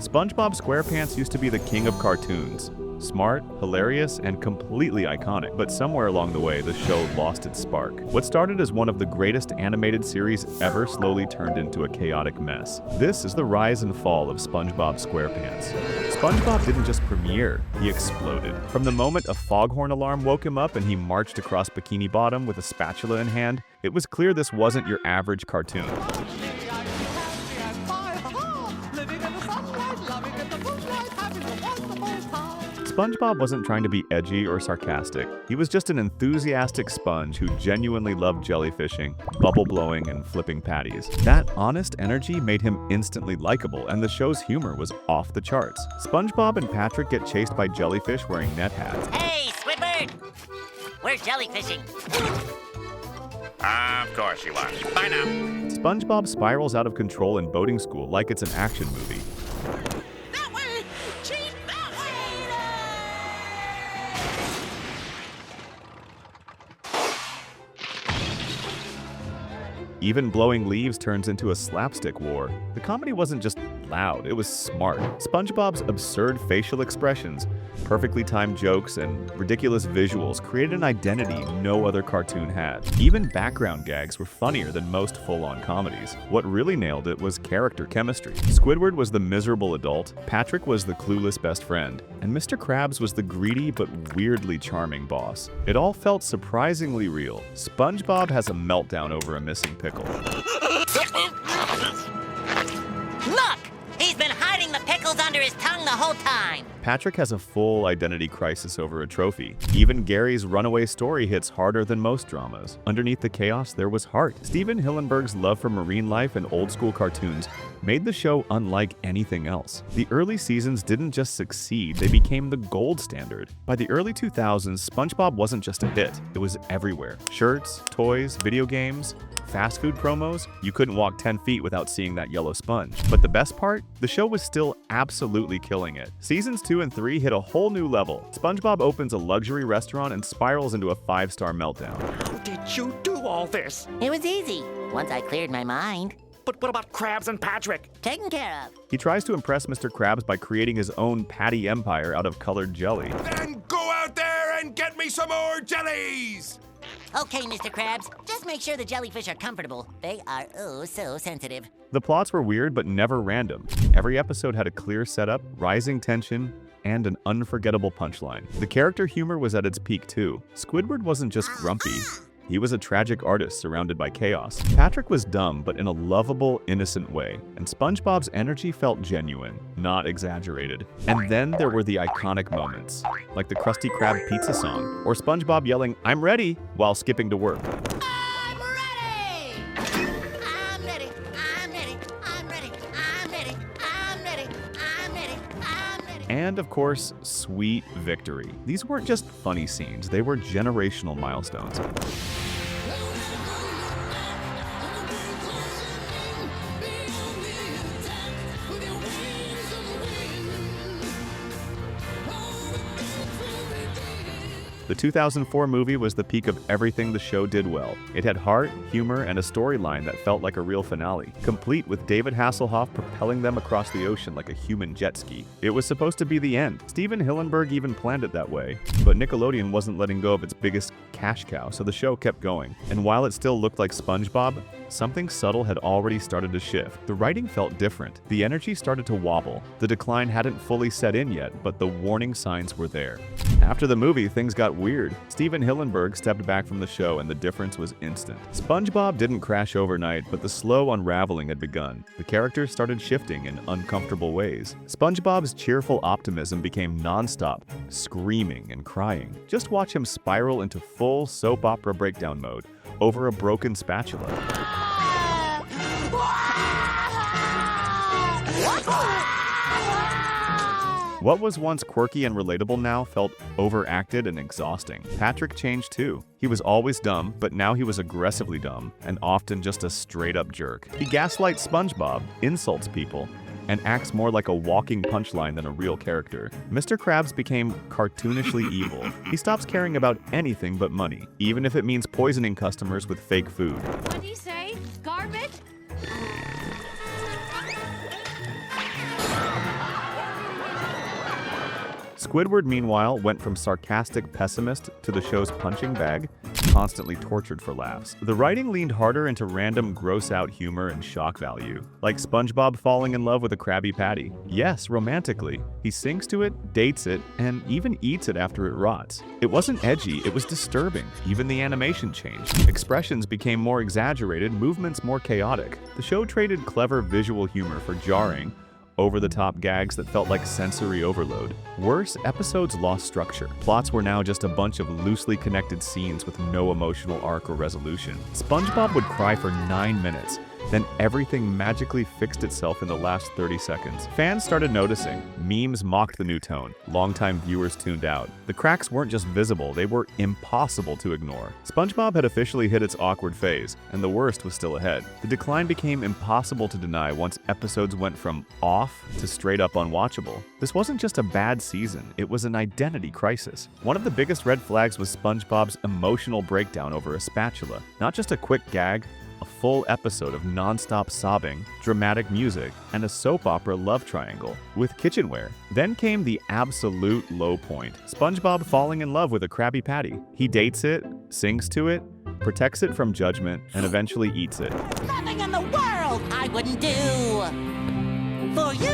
SpongeBob SquarePants used to be the king of cartoons. Smart, hilarious, and completely iconic, but somewhere along the way, the show lost its spark. What started as one of the greatest animated series ever slowly turned into a chaotic mess. This is the rise and fall of SpongeBob SquarePants. SpongeBob didn't just premiere, he exploded. From the moment a foghorn alarm woke him up and he marched across Bikini Bottom with a spatula in hand, it was clear this wasn't your average cartoon. SpongeBob wasn't trying to be edgy or sarcastic. He was just an enthusiastic sponge who genuinely loved jellyfishing, bubble blowing, and flipping patties. That honest energy made him instantly likable, and the show's humor was off the charts. SpongeBob and Patrick get chased by jellyfish wearing net hats. Hey, Squidward! We're jellyfishing. Of course you are. Bye now. SpongeBob spirals out of control in boating school like it's an action movie. That way! Cheat that Even blowing leaves turns into a slapstick war. The comedy wasn't just loud, it was smart. SpongeBob's absurd facial expressions, perfectly timed jokes, and ridiculous visuals created an identity no other cartoon had. Even background gags were funnier than most full-on comedies. What really nailed it was character chemistry. Squidward was the miserable adult, Patrick was the clueless best friend, and Mr. Krabs was the greedy but weirdly charming boss. It all felt surprisingly real. SpongeBob has a meltdown over a missing pickle. Look! He's been hiding the pickles under his tongue the whole time. Patrick has a full identity crisis over a trophy. Even Gary's runaway story hits harder than most dramas. Underneath the chaos, there was heart. Stephen Hillenburg's love for marine life and old-school cartoons made the show unlike anything else. The early seasons didn't just succeed, they became the gold standard. By the early 2000s, SpongeBob wasn't just a hit, it was everywhere. Shirts, toys, video games, fast food promos, you couldn't walk 10 feet without seeing that yellow sponge. But the best part? The show was still absolutely killing it. Seasons 2 and 3 hit a whole new level. SpongeBob opens a luxury restaurant and spirals into a 5-star meltdown. How did you do all this? It was easy, once I cleared my mind. But what about Krabs and Patrick? Taken care of. He tries to impress Mr. Krabs by creating his own patty empire out of colored jelly. Then go out there and get me some more jellies! Okay, Mr. Krabs, just make sure the jellyfish are comfortable. They are oh so sensitive. The plots were weird but never random. Every episode had a clear setup, rising tension, and an unforgettable punchline. The character humor was at its peak too. Squidward wasn't just grumpy. He was a tragic artist surrounded by chaos. Patrick was dumb, but in a lovable, innocent way. And SpongeBob's energy felt genuine, not exaggerated. And then there were the iconic moments, like the Krusty Krab pizza song, or SpongeBob yelling, "I'm ready," while skipping to work. I'm ready! I'm ready, I'm ready, I'm ready, I'm ready, I'm ready, I'm ready, I'm ready. And of course, sweet victory. These weren't just funny scenes, they were generational milestones. The 2004 movie was the peak of everything the show did well. It had heart, humor, and a storyline that felt like a real finale, complete with David Hasselhoff propelling them across the ocean like a human jet ski. It was supposed to be the end. Steven Hillenburg even planned it that way, but Nickelodeon wasn't letting go of its biggest cash cow, so the show kept going. And while it still looked like SpongeBob, something subtle had already started to shift. The writing felt different. The energy started to wobble. The decline hadn't fully set in yet, but the warning signs were there. After the movie, things got weird. Steven Hillenburg stepped back from the show and the difference was instant. SpongeBob didn't crash overnight, but the slow unraveling had begun. The characters started shifting in uncomfortable ways. SpongeBob's cheerful optimism became nonstop, screaming and crying. Just watch him spiral into full soap opera breakdown mode over a broken spatula. What was once quirky and relatable now felt overacted and exhausting. Patrick changed too. He was always dumb, but now he was aggressively dumb, and often just a straight-up jerk. He gaslights SpongeBob, insults people, and acts more like a walking punchline than a real character. Mr. Krabs became cartoonishly evil. He stops caring about anything but money, even if it means poisoning customers with fake food. What do you say? Garbage? Squidward, meanwhile, went from sarcastic pessimist to the show's punching bag, constantly tortured for laughs. The writing leaned harder into random gross-out humor and shock value, like SpongeBob falling in love with a Krabby Patty. Yes, romantically. He sings to it, dates it, and even eats it after it rots. It wasn't edgy, it was disturbing. Even the animation changed. Expressions became more exaggerated, movements more chaotic. The show traded clever visual humor for jarring, over-the-top gags that felt like sensory overload. Worse, episodes lost structure. Plots were now just a bunch of loosely connected scenes with no emotional arc or resolution. SpongeBob would cry for 9 minutes, then everything magically fixed itself in the last 30 seconds. Fans started noticing. Memes mocked the new tone. Longtime viewers tuned out. The cracks weren't just visible, they were impossible to ignore. SpongeBob had officially hit its awkward phase, and the worst was still ahead. The decline became impossible to deny once episodes went from off to straight up unwatchable. This wasn't just a bad season, it was an identity crisis. One of the biggest red flags was SpongeBob's emotional breakdown over a spatula. Not just a quick gag, a full episode of non-stop sobbing, dramatic music, and a soap opera love triangle with kitchenware. Then came the absolute low point. SpongeBob falling in love with a Krabby Patty. He dates it, sings to it, protects it from judgment, and eventually eats it. Nothing in the world I wouldn't do for you.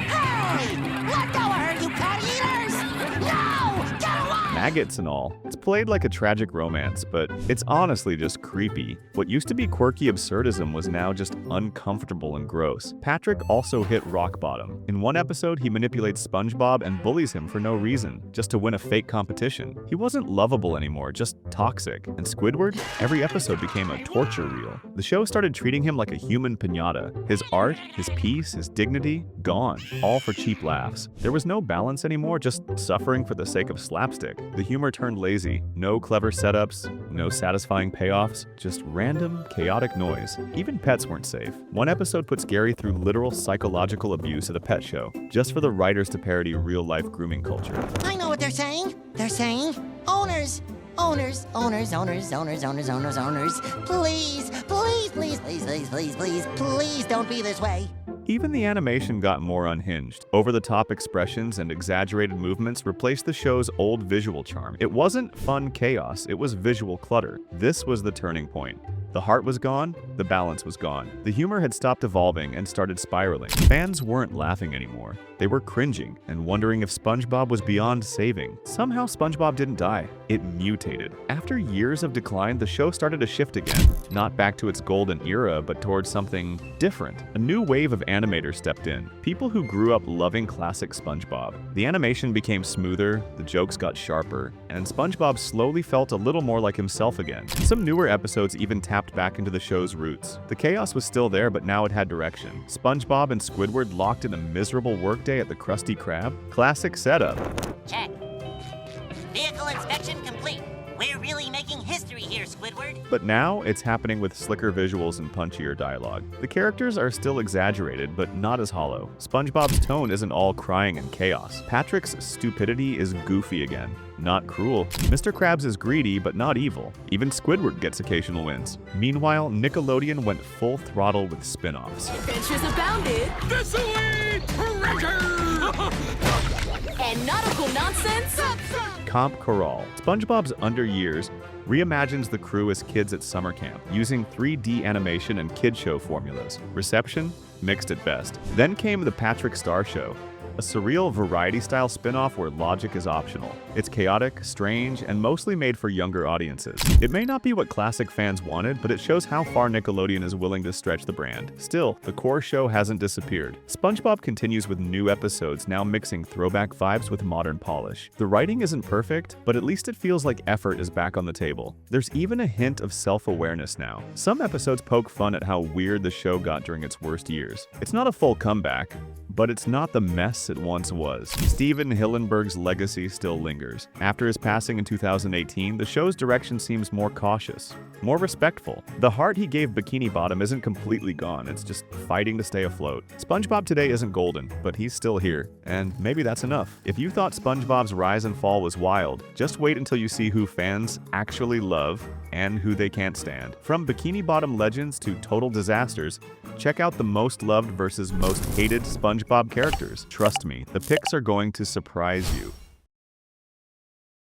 Hey, let go of her, you patty eaters! No, get away! Maggots and all. It's played like a tragic romance, but it's honestly just creepy. What used to be quirky absurdism was now just uncomfortable and gross. Patrick also hit rock bottom. In one episode, he manipulates SpongeBob and bullies him for no reason, just to win a fake competition. He wasn't lovable anymore, just toxic. And Squidward? Every episode became a torture reel. The show started treating him like a human piñata. His art, his peace, his dignity, gone. All for cheap laughs. There was no balance anymore, just suffering for the sake of slapstick. The humor turned lazy. No clever setups, no satisfying payoffs, just random, chaotic noise. Even pets weren't safe. One episode puts Gary through literal psychological abuse at a pet show, just for the writers to parody real-life grooming culture. I know what they're saying. They're saying, owners, owners, owners, owners, owners, owners, owners, owners, please, please, please, please, please, please, please, please don't be this way. Even the animation got more unhinged. Over-the-top expressions and exaggerated movements replaced the show's old visual charm. It wasn't fun chaos, it was visual clutter. This was the turning point. The heart was gone, the balance was gone. The humor had stopped evolving and started spiraling. Fans weren't laughing anymore. They were cringing and wondering if SpongeBob was beyond saving. Somehow SpongeBob didn't die. It mutated. After years of decline, the show started to shift again. Not back to its golden era, but towards something different. A new wave of animators stepped in. People who grew up loving classic SpongeBob. The animation became smoother, the jokes got sharper, and SpongeBob slowly felt a little more like himself again. Some newer episodes even tapped back into the show's roots. The chaos was still there, but now it had direction. SpongeBob and Squidward locked in a miserable workday at the Krusty Krab. Classic setup. Check. Vehicle inspection complete. We're really making history here, Squidward. But now it's happening with slicker visuals and punchier dialogue. The characters are still exaggerated, but not as hollow. SpongeBob's tone isn't all crying and chaos. Patrick's stupidity is goofy again, not cruel. Mr. Krabs is greedy, but not evil. Even Squidward gets occasional wins. Meanwhile, Nickelodeon went full throttle with spin-offs. Adventures abounded. Thistle-eat treasure! And nautical nonsense. Comp Corral. SpongeBob's Under Years reimagines the crew as kids at summer camp, using 3D animation and kid show formulas. Reception? Mixed at best. Then came the Patrick Star Show, a surreal variety-style spin-off where logic is optional. It's chaotic, strange, and mostly made for younger audiences. It may not be what classic fans wanted, but it shows how far Nickelodeon is willing to stretch the brand. Still, the core show hasn't disappeared. SpongeBob continues with new episodes, now mixing throwback vibes with modern polish. The writing isn't perfect, but at least it feels like effort is back on the table. There's even a hint of self-awareness now. Some episodes poke fun at how weird the show got during its worst years. It's not a full comeback, but it's not the mess it once was. Steven Hillenburg's legacy still lingers. After his passing in 2018, the show's direction seems more cautious, more respectful. The heart he gave Bikini Bottom isn't completely gone, it's just fighting to stay afloat. SpongeBob Today isn't golden, but he's still here, and maybe that's enough. If you thought SpongeBob's rise and fall was wild, just wait until you see who fans actually love and who they can't stand. From Bikini Bottom legends to total disasters, check out the most loved versus most hated SpongeBob characters. Trust me, the picks are going to surprise you.